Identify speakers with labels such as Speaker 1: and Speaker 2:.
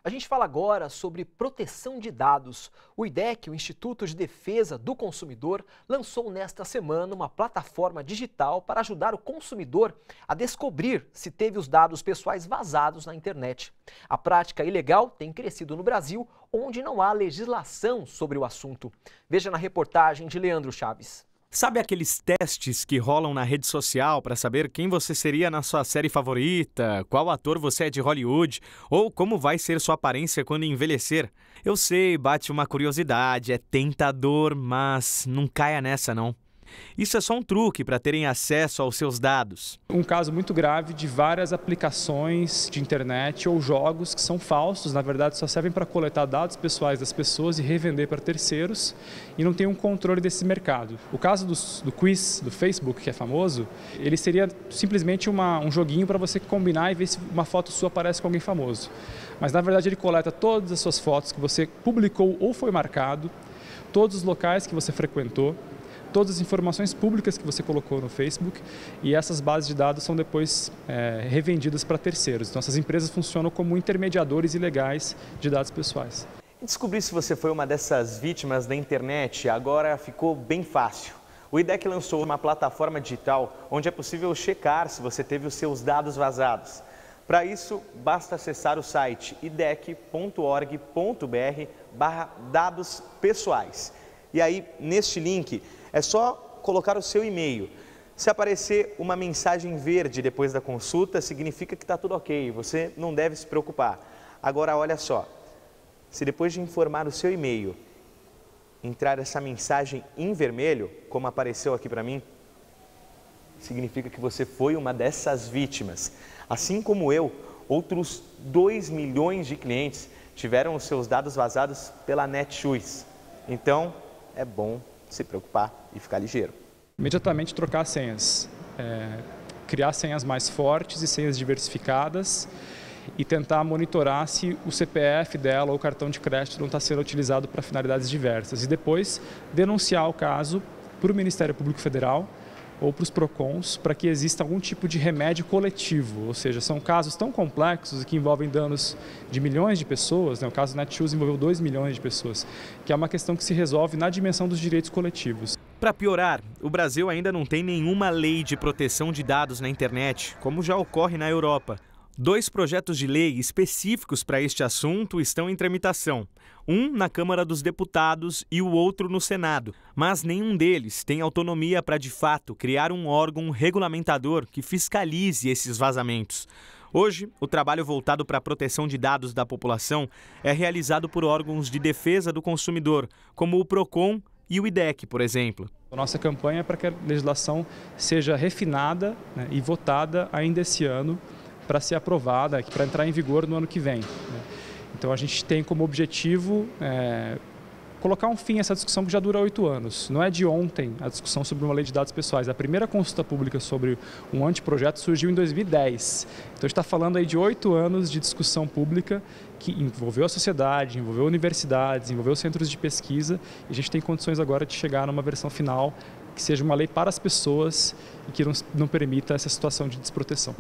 Speaker 1: A gente fala agora sobre proteção de dados. O IDEC, o Instituto de Defesa do Consumidor, lançou nesta semana uma plataforma digital para ajudar o consumidor a descobrir se teve os dados pessoais vazados na internet. A prática ilegal tem crescido no Brasil, onde não há legislação sobre o assunto. Veja na reportagem de Leandro Chaves.
Speaker 2: Sabe aqueles testes que rolam na rede social para saber quem você seria na sua série favorita, qual ator você é de Hollywood ou como vai ser sua aparência quando envelhecer? Eu sei, bate uma curiosidade, é tentador, mas não caia nessa não. Isso é só um truque para terem acesso aos seus dados.
Speaker 3: Um caso muito grave de várias aplicações de internet ou jogos que são falsos, na verdade só servem para coletar dados pessoais das pessoas e revender para terceiros e não tem um controle desse mercado. O caso do quiz do Facebook, que é famoso, ele seria simplesmente um joguinho para você combinar e ver se uma foto sua aparece com alguém famoso. Mas na verdade ele coleta todas as suas fotos que você publicou ou foi marcado, todos os locais que você frequentou, todas as informações públicas que você colocou no Facebook e essas bases de dados são depois revendidas para terceiros. Então essas empresas funcionam como intermediadores ilegais de dados pessoais.
Speaker 4: E descobrir se você foi uma dessas vítimas da internet agora ficou bem fácil. O IDEC lançou uma plataforma digital onde é possível checar se você teve os seus dados vazados. Para isso, basta acessar o site idec.org.br/dados pessoais. E aí, neste link, é só colocar o seu e-mail. Se aparecer uma mensagem verde depois da consulta, significa que está tudo ok, você não deve se preocupar. Agora, olha só, se depois de informar o seu e-mail, entrar essa mensagem em vermelho, como apareceu aqui para mim, significa que você foi uma dessas vítimas. Assim como eu, outros 2 milhões de clientes tiveram os seus dados vazados pela Netshoes. Então, é bom se preocupar e ficar ligeiro.
Speaker 3: Imediatamente trocar as senhas, criar senhas mais fortes e senhas diversificadas e tentar monitorar se o CPF dela ou o cartão de crédito não está sendo utilizado para finalidades diversas. E depois denunciar o caso para o Ministério Público Federal ou para os PROCONs para que exista algum tipo de remédio coletivo, ou seja, são casos tão complexos que envolvem danos de milhões de pessoas, né? O caso Netshoes envolveu 2 milhões de pessoas, que é uma questão que se resolve na dimensão dos direitos coletivos.
Speaker 2: Para piorar, o Brasil ainda não tem nenhuma lei de proteção de dados na internet, como já ocorre na Europa. 2 projetos de lei específicos para este assunto estão em tramitação. Um na Câmara dos Deputados e o outro no Senado. Mas nenhum deles tem autonomia para, de fato, criar um órgão regulamentador que fiscalize esses vazamentos. Hoje, o trabalho voltado para a proteção de dados da população é realizado por órgãos de defesa do consumidor, como o PROCON e o IDEC, por exemplo.
Speaker 3: A nossa campanha é para que a legislação seja refinada, né, e votada ainda esse ano, para ser aprovada, para entrar em vigor no ano que vem. Então a gente tem como objetivo colocar um fim a essa discussão que já dura 8 anos. Não é de ontem a discussão sobre uma lei de dados pessoais. A primeira consulta pública sobre um anteprojeto surgiu em 2010. Então a gente está falando aí de 8 anos de discussão pública que envolveu a sociedade, envolveu universidades, envolveu centros de pesquisa e a gente tem condições agora de chegar numa versão final que seja uma lei para as pessoas e que não permita essa situação de desproteção.